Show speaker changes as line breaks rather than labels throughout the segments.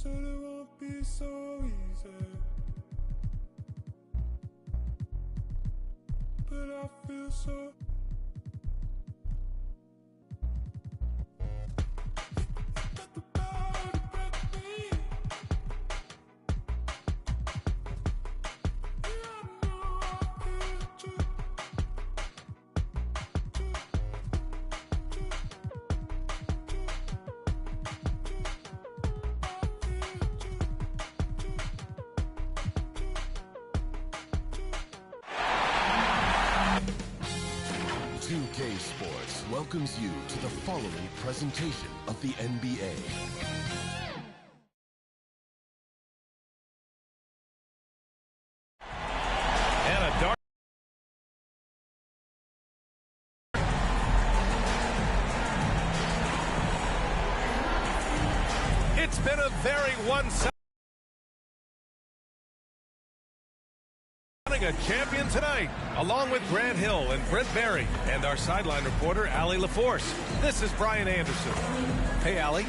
said it won't be so easy, but I feel so.
Sports welcomes you to the following presentation of the NBA.
And a dart. It's been a very one-sided. A champion tonight, along with Grant Hill and Brent Barry, and our sideline reporter, Allie LaForce. This is Brian Anderson. Hey, Allie.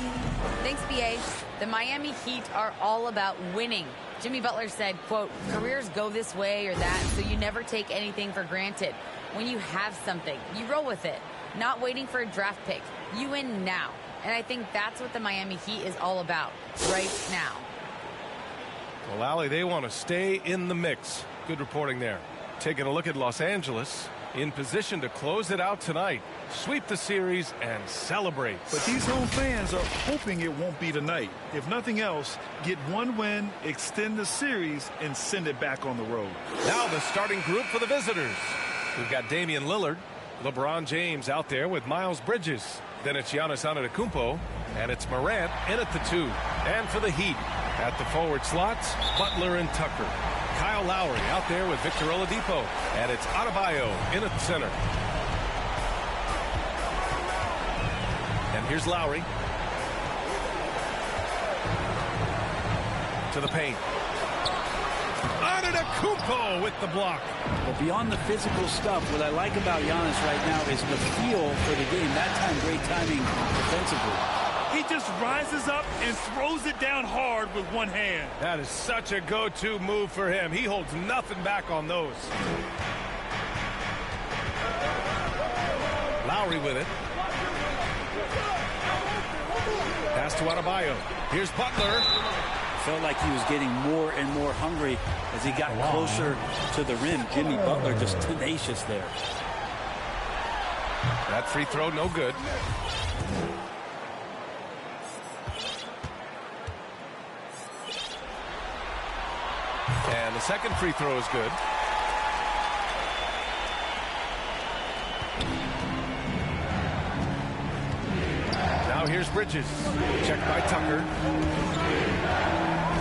Thanks, B.A. The Miami Heat are all about winning. Jimmy Butler said, quote, careers go this way or that, so you never take anything for granted. When you have something, you roll with it. Not waiting for a draft pick. You win now. And I think that's what the Miami Heat is all about right now.
Well, Allie, they want to stay in the mix. Good reporting there. Taking a look at Los Angeles, in position to close it out tonight, sweep the series, and celebrate.
But these home fans are hoping it won't be tonight. If nothing else, get one win, extend the series, and send it back on the road.
Now the starting group for the visitors. We've got Damian Lillard, LeBron James out there with Miles Bridges. Then it's Giannis Antetokounmpo, and it's Morant in at the 2. And for the Heat, at the forward slots, Butler and Tucker. Kyle Lowry out there with Victor Oladipo, and it's Adebayo in at the center. And here's Lowry to the paint. Antetokounmpo with the block.
Well, beyond the physical stuff, what I like about Giannis right now is the feel for the game. That time, great timing defensively.
He just rises up and throws it down hard with one hand.
That is such a go-to move for him. He holds nothing back on those. Lowry with it. Pass to Adebayo. Here's Butler.
Felt like he was getting more and more hungry as he got closer to the rim. Jimmy Butler just tenacious there.
That free throw no good. And the second free throw is good. Now here's Bridges. Checked by Tucker.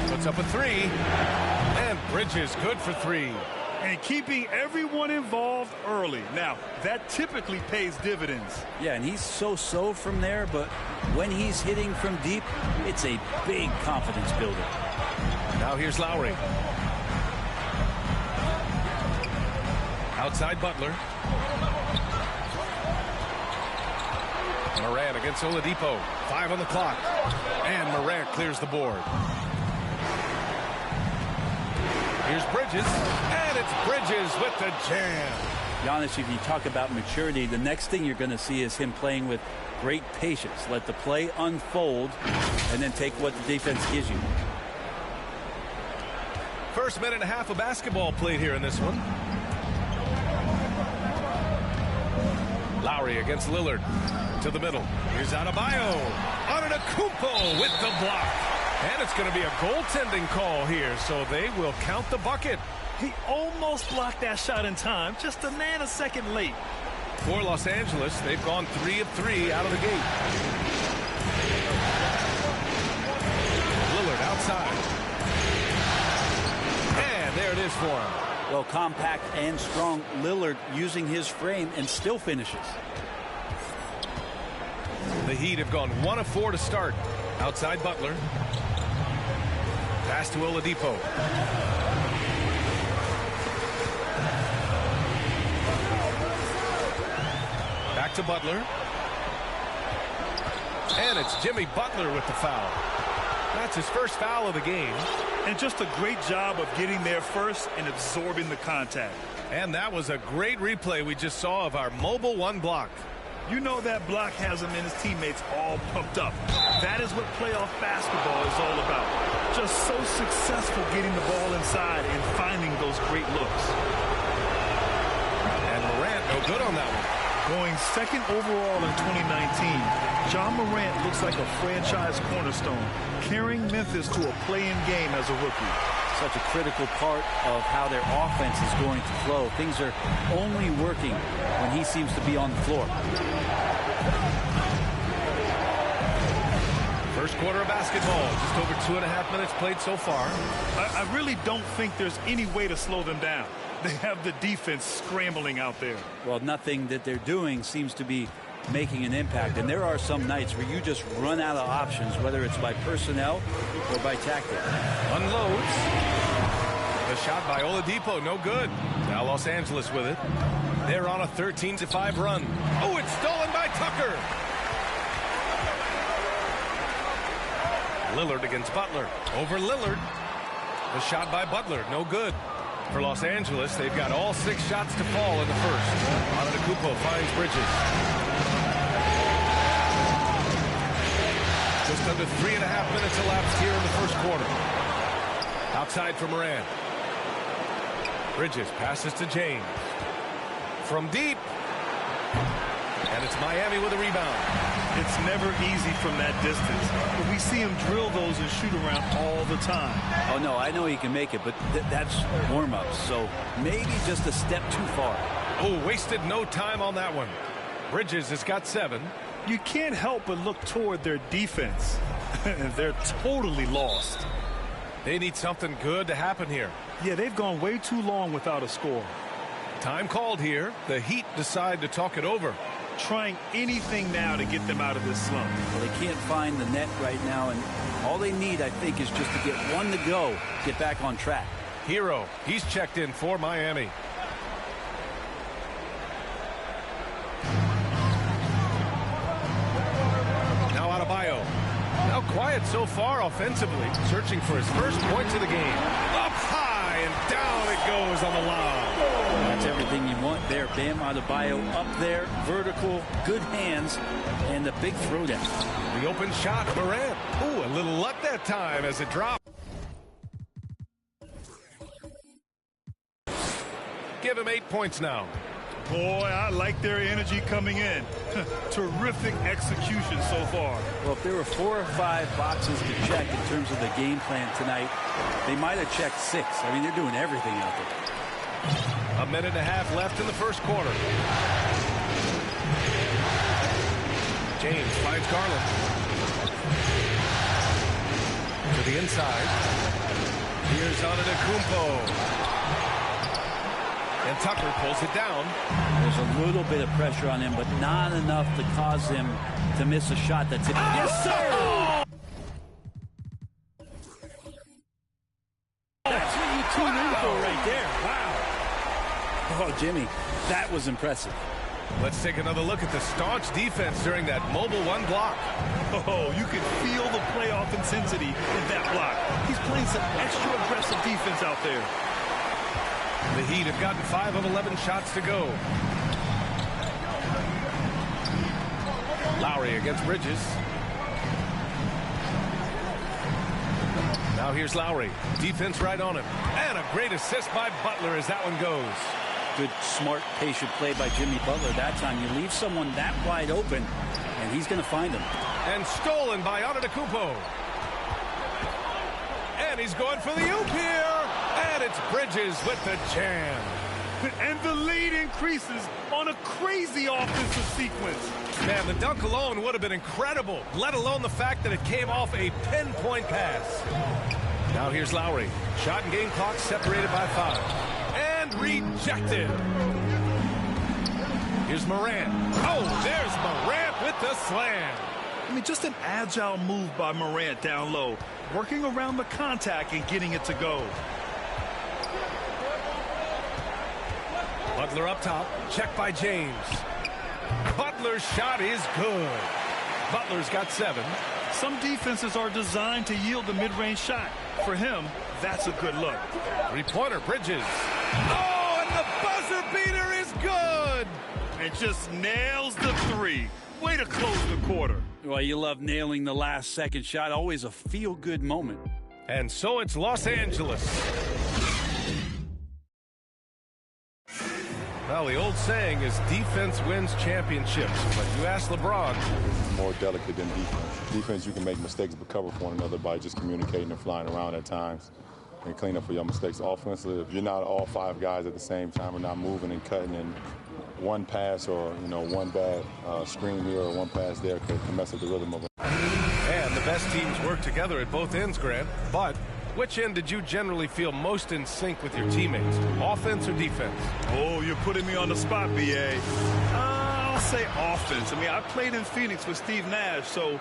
Puts up a 3. And Bridges good for 3.
And keeping everyone involved early. Now, that typically pays dividends.
Yeah, and he's so from there, but when he's hitting from deep, it's a big confidence builder.
Now here's Lowry. Outside Butler. Morant against Oladipo. 5 on the clock. And Morant clears the board. Here's Bridges. And it's Bridges with the jam.
Giannis, if you talk about maturity, the next thing you're going to see is him playing with great patience. Let the play unfold and then take what the defense gives you.
First minute and a half of basketball played here in this one. Lowry against Lillard to the middle. Here's Adebayo. Antetokounmpo with the block. And it's going to be a goaltending call here, so they will count the bucket.
He almost blocked that shot in time, just a nanosecond late.
For Los Angeles, they've gone 3 of 3 out of the gate. Lillard outside. And there it is for him.
Well, compact and strong. Lillard using his frame and still finishes.
The Heat have gone 1 of 4 to start. Outside Butler. Pass to Oladipo. Back to Butler. And it's Jimmy Butler with the foul. That's his first foul of the game.
And just a great job of getting there first and absorbing the contact.
And that was a great replay we just saw of our mobile one block.
You know that block has him and his teammates all pumped up. That is what playoff basketball is all about. Just so successful getting the ball inside and finding those great looks.
And Morant no good on that one.
Going second overall in 2019, Ja Morant looks like a franchise cornerstone, carrying Memphis to a play-in game as a rookie.
Such a critical part of how their offense is going to flow. Things are only working when he seems to be on the floor.
First quarter of basketball, just over 2.5 minutes played so far.
I really don't think there's any way to slow them down. They have the defense scrambling out there.
Well, nothing that they're doing seems to be making an impact. And there are some nights where you just run out of options, whether it's by personnel or by tactic.
Unloads. The shot by Oladipo, no good. Now Los Angeles with it. They're on a 13-5 run. Oh, it's stolen by Tucker. Lillard against Butler. Over Lillard. The shot by Butler, no good. For Los Angeles, they've got all 6 shots to fall in the first. Antetokounmpo finds Bridges. Just under 3.5 minutes elapsed here in the first quarter. Outside for Morant. Bridges passes to James. From deep. And it's Miami with a rebound.
It's never easy from that distance, but we see him drill those and shoot around all the time.
Oh, no, I know he can make it, but that's warm-ups, so maybe just a step too far.
Oh, wasted no time on that one. Bridges has got 7.
You can't help but look toward their defense. They're totally lost.
They need something good to happen here.
Yeah, they've gone way too long without a score.
Time called here. The Heat decide to talk it over.
Trying anything now to get them out of this slump.
Well, they can't find the net right now, and all they need, I think, is just to get one to go, get back on track.
Hero, he's checked in for Miami. Now Adebayo. Now quiet so far offensively, searching for his first points of the game. Up high and down it goes on the lob.
That's everything you want there. Bam Adebayo up there, vertical, good hands, and the big throwdown.
The open shot, Morant. Ooh, a little luck that time as it dropped. Give him 8 points now.
Boy, I like their energy coming in. Terrific execution so far.
Well, if there were 4 or 5 boxes to check in terms of the game plan tonight, they might have checked 6. I mean, they're doing everything out there.
1.5 minutes left in the first quarter. James finds Garland. To the inside. Here's Antetokounmpo. And Tucker pulls it down.
There's a little bit of pressure on him, but not enough to cause him to miss a shot that's it. Yes, sir! That's what you tune in for right there. Wow. Oh, Jimmy, that was impressive.
Let's take another look at the staunch defense during that mobile one block.
Oh, you can feel the playoff intensity in that block. He's playing some extra aggressive defense out there.
The Heat have gotten 5 of 11 shots to go. Lowry against Bridges. Now here's Lowry. Defense right on him. And a great assist by Butler as that one goes.
Good, smart, patient play by Jimmy Butler. That time you leave someone that wide open, and he's going to find him.
And stolen by Antetokounmpo. And he's going for the oop here. And it's Bridges with the jam.
And the lead increases on a crazy offensive sequence.
Man, the dunk alone would have been incredible, let alone the fact that it came off a pinpoint pass. Now here's Lowry. Shot and game clock separated by 5. And rejected. Here's Morant. Oh, there's Morant with the slam.
I mean, just an agile move by Morant down low, working around the contact and getting it to go.
Butler up top. Check by James. Butler's shot is good. Butler's got 7.
Some defenses are designed to yield the mid-range shot. For him, that's a good look.
Three-pointer, Bridges. Oh, and the buzzer beater is good!
And just nails the three. Way to close the quarter.
Well, you love nailing the last second shot. Always a feel-good moment.
And so it's Los Angeles. Well, the old saying is defense wins championships, but you ask LeBron.
More delicate than defense. Defense, you can make mistakes but cover for one another by just communicating and flying around at times and clean up for your mistakes. Offensively, if you're not all five guys at the same time or not moving and cutting, and one pass or one bad screen here or one pass there can mess up the rhythm of it.
And the best teams work together at both ends, Grant. But which end did you generally feel most in sync with your teammates, offense or defense?
Oh, you're putting me on the spot, B.A. I'll say offense. I mean, I played in Phoenix with Steve Nash, so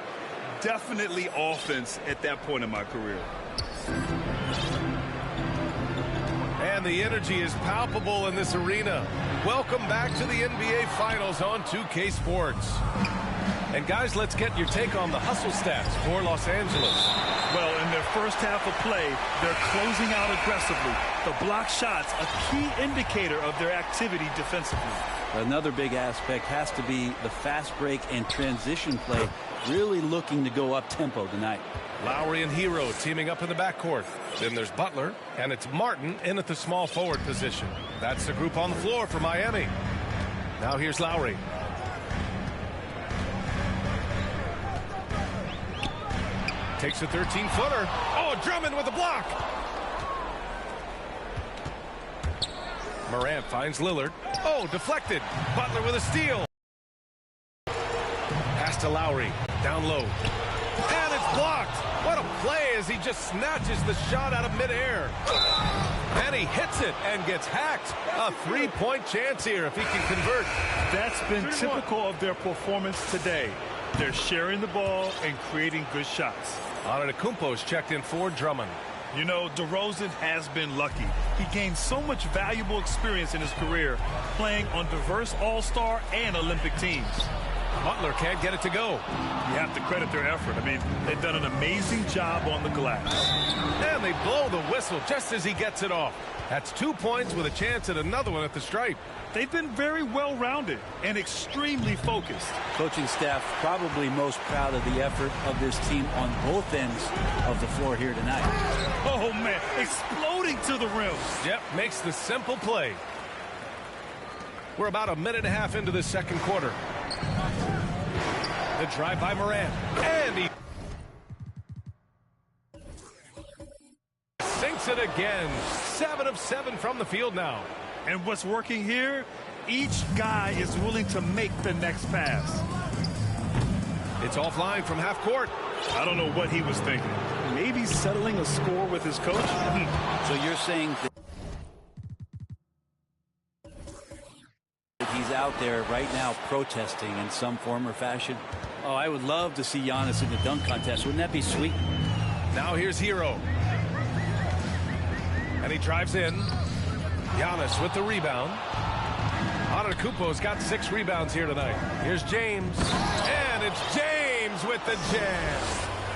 definitely offense at that point in my career.
And the energy is palpable in this arena. Welcome back to the NBA Finals on 2K Sports. And guys, let's get your take on the hustle stats for Los Angeles.
Well, in their first half of play, they're closing out aggressively. The block shots, a key indicator of their activity defensively.
Another big aspect has to be the fast break and transition play, really looking to go up-tempo tonight.
Lowry and Hero teaming up in the backcourt. Then there's Butler, and it's Martin in at the small forward position. That's the group on the floor for Miami. Now here's Lowry. Takes a 13-footer. Oh, Drummond with a block. Morant finds Lillard. Oh, deflected. Butler with a steal. Pass to Lowry. Down low. And it's blocked. What a play as he just snatches the shot out of midair. And he hits it and gets hacked. A three-point chance here if he can convert.
That's been typical of their performance today. They're sharing the ball and creating good shots.
Antetokounmpo's checked in for Drummond.
You know, DeRozan has been lucky. He gained so much valuable experience in his career playing on diverse All-Star and Olympic teams.
Butler can't get it to go.
You have to credit their effort. I mean, they've done an amazing job on the glass.
And they blow the whistle just as he gets it off. That's 2 points with a chance at another one at the stripe.
They've been very well-rounded and extremely focused.
Coaching staff probably most proud of the effort of this team on both ends of the floor here tonight.
Oh, man, exploding to the rim.
Yep, makes the simple play. We're about a minute and a half into the second quarter. The drive by Morant. And he sinks it again. 7 of 7 from the field now.
And what's working here, each guy is willing to make the next pass.
It's offline from half court.
I don't know what he was thinking. Maybe settling a score with his coach?
So you're saying that he's out there right now protesting in some form or fashion? Oh, I would love to see Giannis in the dunk contest. Wouldn't that be sweet?
Now here's Hero. And he drives in. Giannis with the rebound. Antetokounmpo's got 6 rebounds here tonight. Here's James. And it's James with the jam.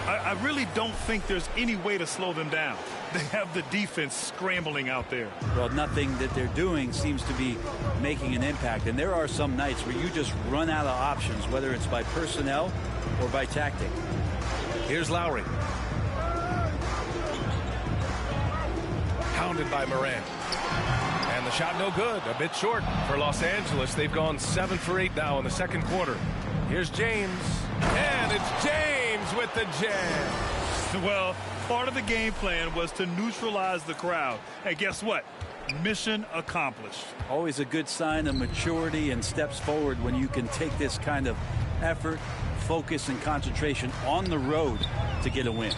I really don't think there's any way to slow them down. They have the defense scrambling out there.
Well, nothing that they're doing seems to be making an impact. And there are some nights where you just run out of options, whether it's by personnel or by tactic.
Here's Lowry. Pounded by Morant. And the shot no good. A bit short for Los Angeles. They've gone 7 for 8 now in the second quarter. Here's James. And it's James with the jam.
Well, part of the game plan was to neutralize the crowd. And guess what? Mission accomplished.
Always a good sign of maturity and steps forward when you can take this kind of effort, focus, and concentration on the road to get a win.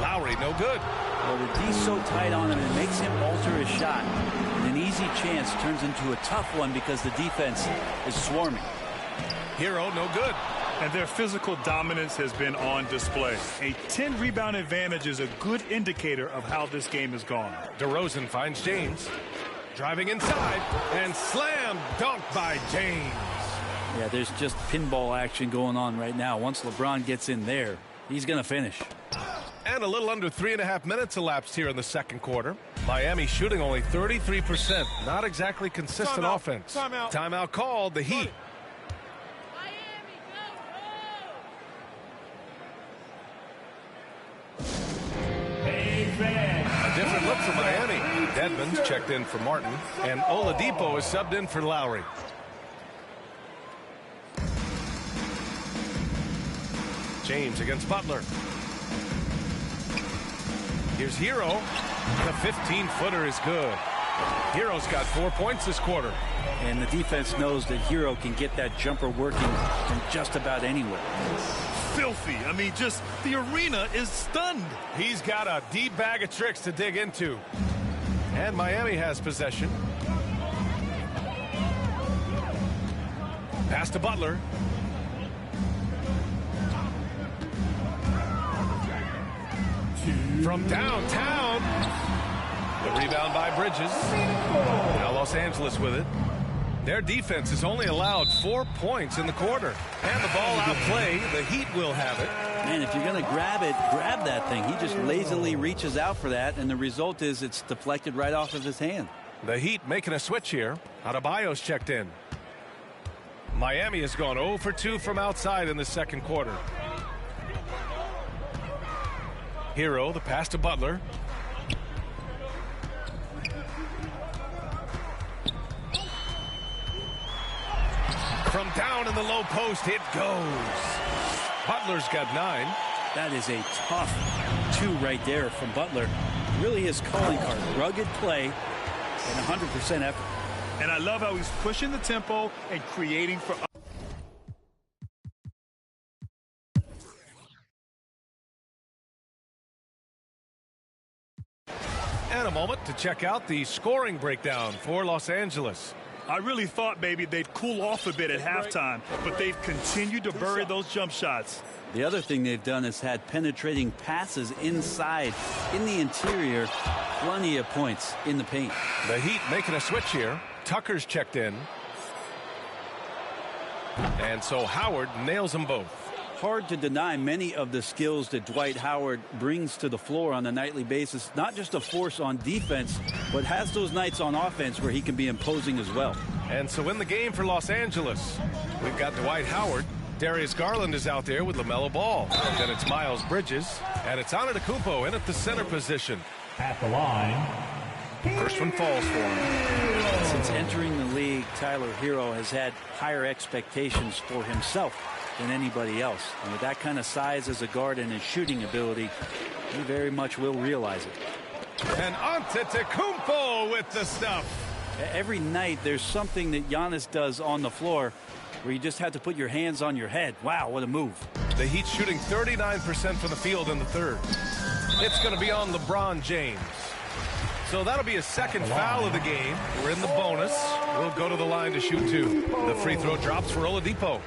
Lowry, no good.
Well, the D's so tight on him, it makes him alter his shot. And an easy chance turns into a tough one because the defense is swarming.
Hero, no good.
And their physical dominance has been on display. A 10-rebound advantage is a good indicator of how this game has gone.
DeRozan finds James. Driving inside. And slam dunk by James.
Yeah, there's just pinball action going on right now. Once LeBron gets in there, he's going to finish.
And a little under 3.5 minutes elapsed here in the second quarter. Miami shooting only 33%. Not exactly consistent offense. Timeout called. The Heat. A different look for Miami. Dedmon's checked in for Martin, and Oladipo is subbed in for Lowry. James against Butler. Here's Hero. The 15-footer is good. Hero's got 4 points this quarter.
And the defense knows that Hero can get that jumper working from just about anywhere.
Filthy. I mean, just the arena is stunned.
He's got a deep bag of tricks to dig into. And Miami has possession. Pass to Butler. From downtown. The rebound by Bridges. Now Los Angeles with it. Their defense has only allowed 4 points in the quarter. And the ball outplay. The Heat will have it.
Man, if you're going to grab it, grab that thing. He just lazily reaches out for that, and the result is it's deflected right off of his hand.
The Heat making a switch here. Adebayo's checked in. Miami has gone 0 for 2 from outside in the second quarter. Hero, the pass to Butler. From down in the low post, it goes. Butler's got 9.
That is a tough 2 right there from Butler. Really his calling card. Rugged play and 100% effort.
And I love how he's pushing the tempo and creating for.
And a moment to check out the scoring breakdown for Los Angeles.
I really thought maybe they'd cool off a bit at halftime, but they've continued to bury those jump shots.
The other thing they've done is had penetrating passes inside, in the interior, plenty of points in the paint.
The Heat making a switch here. Tucker's checked in. And so Howard nails them both.
Hard to deny many of the skills that Dwight Howard brings to the floor on a nightly basis. Not just a force on defense, but has those nights on offense where he can be imposing as well.
And so in the game for Los Angeles, we've got Dwight Howard. Darius Garland is out there with LaMelo Ball. Then it's Miles Bridges. And it's Antetokounmpo in at the center position.
At the line.
First one falls for him.
Since entering the league, Tyler Hero has had higher expectations for himself than anybody else. And with that kind of size as a guard and his shooting ability, he very much will realize it.
And Antetokounmpo with the stuff.
Every night there's something that Giannis does on the floor where you just have to put your hands on your head. Wow, what a move.
The Heat shooting 39% from the field in the third. It's going to be on LeBron James. So that'll be a second foul of the game. We're in the bonus. We'll go to the line to shoot 2. The free throw drops for Oladipo.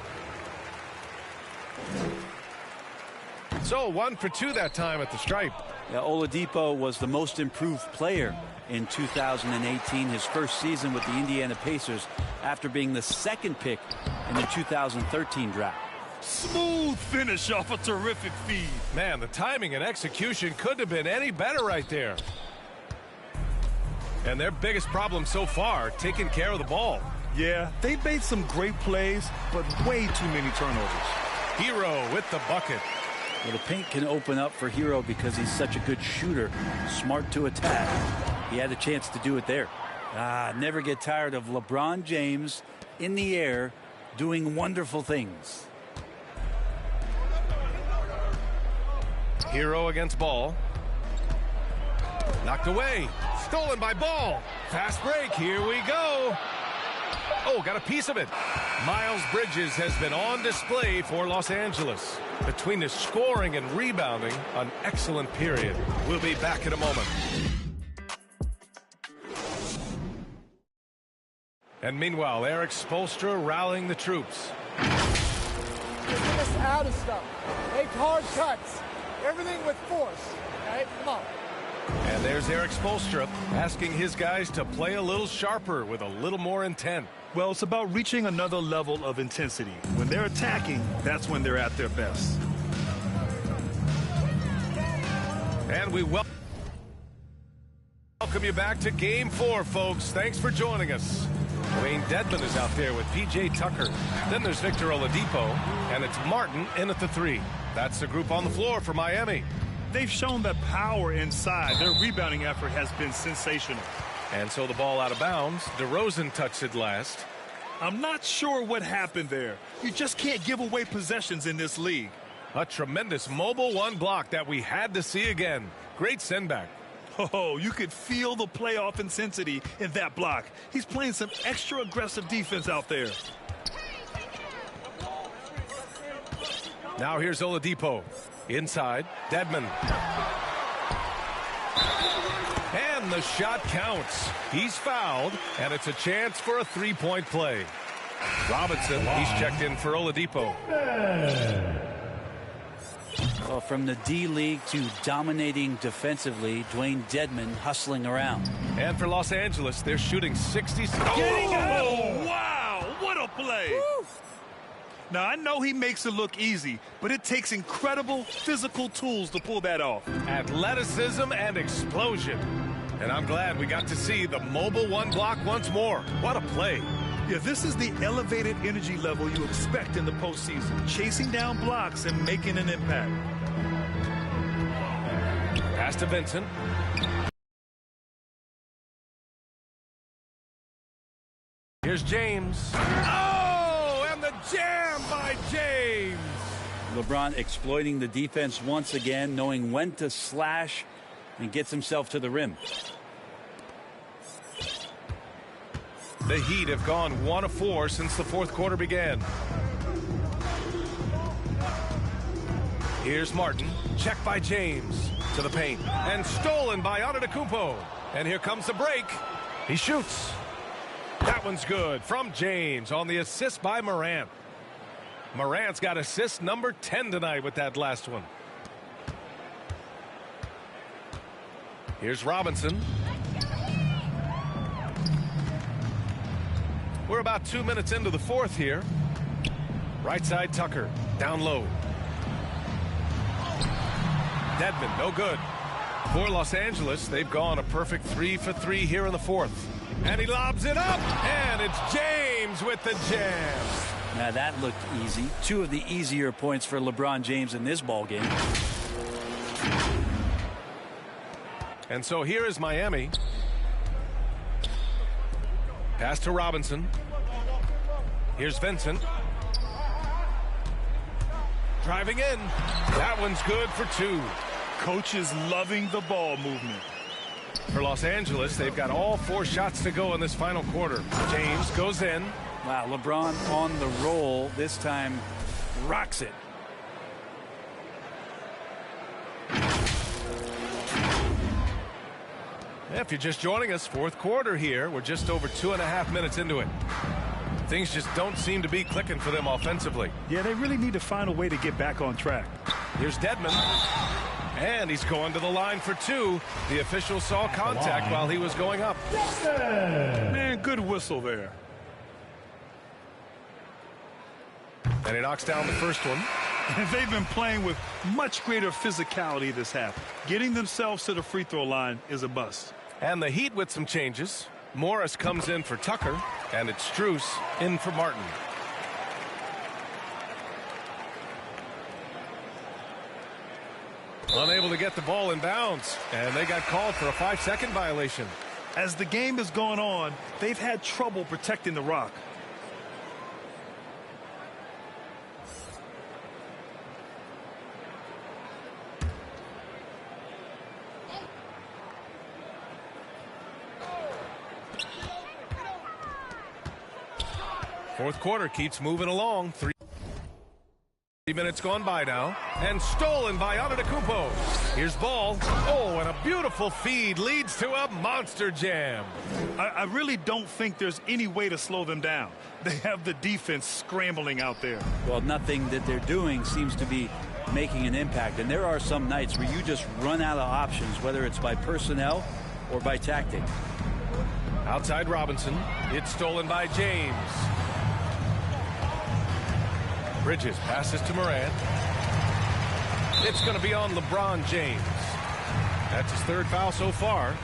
So 1 for 2 that time at the stripe.
Yeah, Oladipo was the most improved player in 2018, his first season with the Indiana Pacers, after being the second pick in the 2013 draft.
Smooth finish off a terrific feed.
Man, the timing and execution couldn't have been any better right there. And their biggest problem so far, taking care of the ball.
Yeah, they've made some great plays, but way too many turnovers.
Hero with the bucket.
Well, the paint can open up for Hero because he's such a good shooter, smart to attack. He had a chance to do it there. Never get tired of LeBron James in the air doing wonderful things.
Hero against Ball. Knocked away. Stolen by Ball. Fast break. Here we go. Oh, got a piece of it. Miles Bridges has been on display for Los Angeles. Between his scoring and rebounding, an excellent period. We'll be back in a moment. And meanwhile, Eric Spoelstra rallying the troops.
Get us out of stuff. Make hard cuts. Everything with force. All right, come on.
And there's Eric Spoelstra asking his guys to play a little sharper with a little more intent.
Well, it's about reaching another level of intensity. When they're attacking, that's when they're at their best.
And we welcome you back to Game 4, folks. Thanks for joining us. Wayne Dedmon is out there with P.J. Tucker. Then there's Victor Oladipo, and it's Martin in at the 3. That's the group on the floor for Miami.
They've shown that power inside. Their rebounding effort has been sensational.
And so the ball out of bounds. DeRozan touched it last.
I'm not sure what happened there. You just can't give away possessions in this league.
A tremendous mobile one block that we had to see again. Great send back.
Oh, you could feel the playoff intensity in that block. He's playing some extra aggressive defense out there.
Now here's Oladipo. Inside, Dedmon. And the shot counts. He's fouled, and it's a chance for a three-point play. Robinson, he's checked in for Oladipo.
Well, from the D-League to dominating defensively, Dwayne Dedmon hustling around.
And for Los Angeles, they're shooting 60.
Oh, wow, what a play. Woo. Now, I know he makes it look easy, but it takes incredible physical tools to pull that off.
Athleticism and explosion. And I'm glad we got to see the mobile one block once more. What a play.
Yeah, this is the elevated energy level you expect in the postseason. Chasing down blocks and making an impact.
Pass to Vincent. Here's James. Oh, and the jam by James.
LeBron exploiting the defense once again, knowing when to slash, and gets himself to the rim.
The Heat have gone 1 of 4 since the fourth quarter began. Here's Martin. Check by James. To the paint. And stolen by Antetokounmpo. And here comes the break. He shoots. That one's good from James on the assist by Morant. Morant's got assist number 10 tonight with that last one. Here's Robinson. We're about 2 minutes into the fourth here. Right side Tucker. Down low. Dedmon, no good. For Los Angeles, they've gone a perfect 3 for 3 here in the fourth. And he lobs it up, and it's James with the jam.
Now that looked easy. 2 of the easier points for LeBron James in this ball game.
And so here is Miami. Pass to Robinson. Here's Vincent. Driving in. That one's good for 2.
Coach is loving the ball movement.
For Los Angeles, they've got all 4 shots to go in this final quarter. James goes in.
Wow, LeBron on the roll. This time rocks it.
If you're just joining us, fourth quarter here. We're just over 2.5 minutes into it. Things just don't seem to be clicking for them offensively.
Yeah, they really need to find a way to get back on track.
Here's Dedmon. And he's going to the line for 2. The official saw contact while he was going up.
Man, good whistle there.
And he knocks down the first one.
They've been playing with much greater physicality this half. Getting themselves to the free throw line is a bust.
And the Heat with some changes. Morris comes in for Tucker, and it's Strus in for Martin. Unable to get the ball in bounds, and they got called for a 5-second violation.
As the game has gone on, they've had trouble protecting the rock.
Fourth quarter keeps moving along. 3 minutes gone by now. And stolen by Antetokounmpo. Here's ball. Oh, and a beautiful feed leads to a monster jam.
I really don't think there's any way to slow them down. They have the defense scrambling out there.
Well, nothing that they're doing seems to be making an impact. And there are some nights where you just run out of options, whether it's by personnel or by tactic.
Outside Robinson. It's stolen by James. Bridges passes to Morant. It's going to be on LeBron James. That's his third foul so far.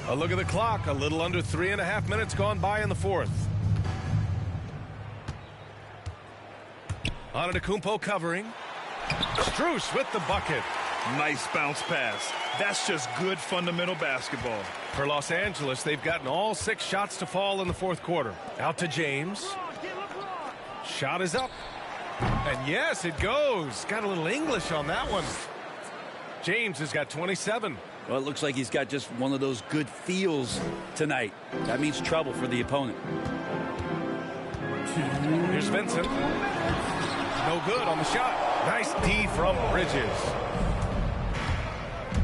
A look at the clock. A little under 3.5 minutes gone by in the fourth. Antetokounmpo covering. Strus with the bucket.
Nice bounce pass. That's just good fundamental basketball.
For Los Angeles, they've gotten all 6 shots to fall in the fourth quarter. Out to James. Shot is up. And yes, it goes. Got a little English on that one. James has got 27.
Well, it looks like he's got just one of those good feels tonight. That means trouble for the opponent.
Here's Vincent. No good on the shot. Nice D from Bridges.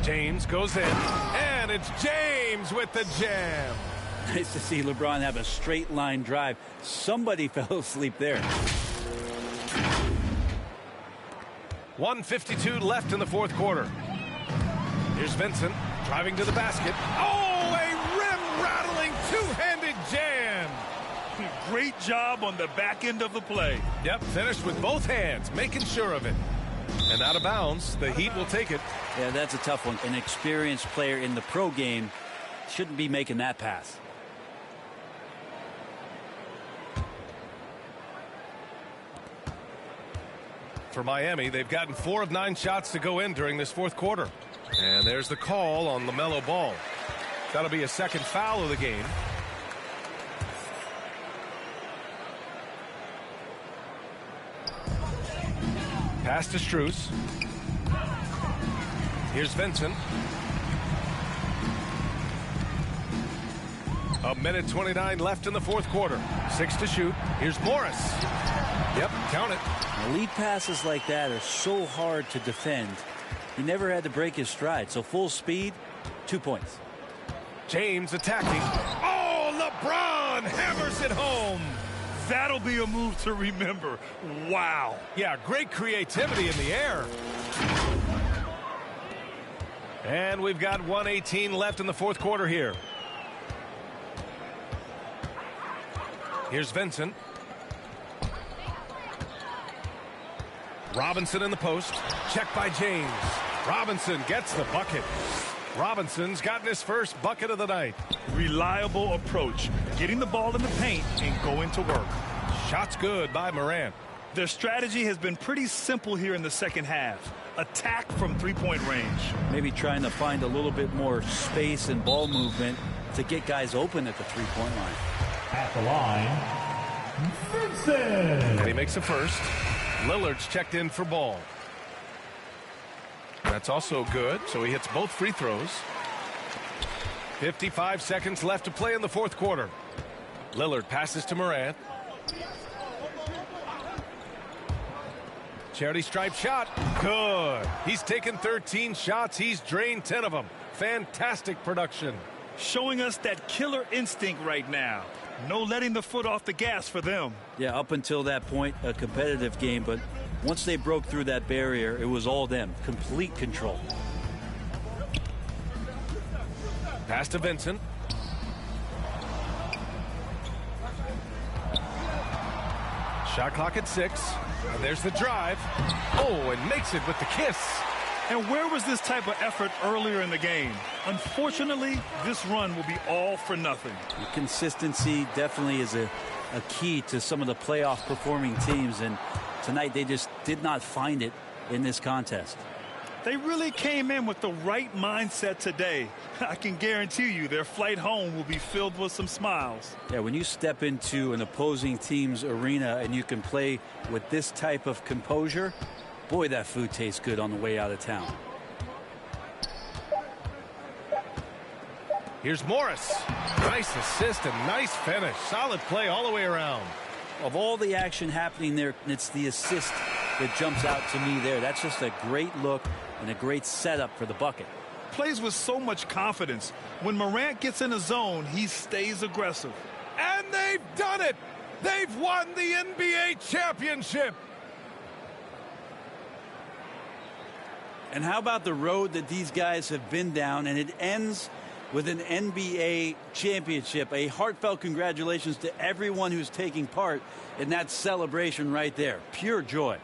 James goes in, and it's James with the jam.
Nice to see LeBron have a straight line drive. Somebody fell asleep there.
1:52 left in the fourth quarter. Here's Vincent driving to the basket. Oh, a rim-rattling two-handed jam.
Great job on the back end of the play.
Yep, finished with both hands, making sure of it. And out of bounds, the Heat will take it.
Yeah, that's a tough one. An experienced player in the pro game shouldn't be making that pass.
For Miami, they've gotten 4 of 9 shots to go in during this fourth quarter. And there's the call on LaMelo Ball. That'll be a second foul of the game. Pass to Strus. Here's Vincent. 1:29 left in the fourth quarter. 6 to shoot. Here's Morris. Yep, count it.
Lead passes like that are so hard to defend. He never had to break his stride. So full speed, 2 points.
James attacking. Oh, LeBron hammers it home.
That'll be a move to remember. Wow.
Yeah, great creativity in the air. And we've got 1:18 left in the fourth quarter here. Here's Vincent. Robinson in the post. Check by James. Robinson gets the bucket. Robinson's gotten his first bucket of the night.
Reliable approach. Getting the ball in the paint and going to work.
Shots good by Morant.
Their strategy has been pretty simple here in the second half. Attack from three-point range.
Maybe trying to find a little bit more space and ball movement to get guys open at the three-point line.
At the line, Vincent.
And he makes a first. Lillard's checked in for Ball. That's also good, so he hits both free throws. 55 seconds left to play in the fourth quarter. Lillard passes to Morant. Charity stripe shot. Good. He's taken 13 shots. He's drained 10 of them. Fantastic production.
Showing us that killer instinct right now. No letting the foot off the gas for them.
Yeah, up until that point, a competitive game, but once they broke through that barrier, it was all them. Complete control.
Pass to Vincent. Shot clock at 6. And there's the drive. Oh, and makes it with the kiss.
And where was this type of effort earlier in the game? Unfortunately, this run will be all for nothing.
Consistency definitely is a key to some of the playoff performing teams, and tonight they just did not find it in this contest.
They really came in with the right mindset today. I can guarantee you their flight home will be filled with some smiles.
Yeah, when you step into an opposing team's arena and you can play with this type of composure, boy, that food tastes good on the way out of town.
Here's Morris. Nice assist and nice finish. Solid play all the way around.
Of all the action happening there, it's the assist that jumps out to me there. That's just a great look and a great setup for the bucket.
Plays with so much confidence. When Morant gets in a zone, he stays aggressive.
And they've done it. They've won the NBA championship.
And how about the road that these guys have been down, and it ends with an NBA championship. A heartfelt congratulations to everyone who's taking part in that celebration right there. Pure joy.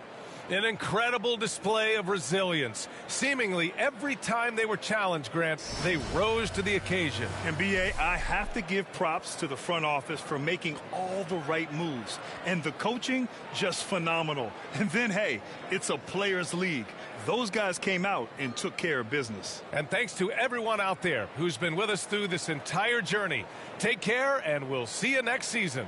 An incredible display of resilience. Seemingly every time they were challenged, Grant, they rose to the occasion.
And B.A., I have to give props to the front office for making all the right moves. And the coaching, just phenomenal. And then, hey, it's a players' league. Those guys came out and took care of business.
And thanks to everyone out there who's been with us through this entire journey. Take care, and we'll see you next season.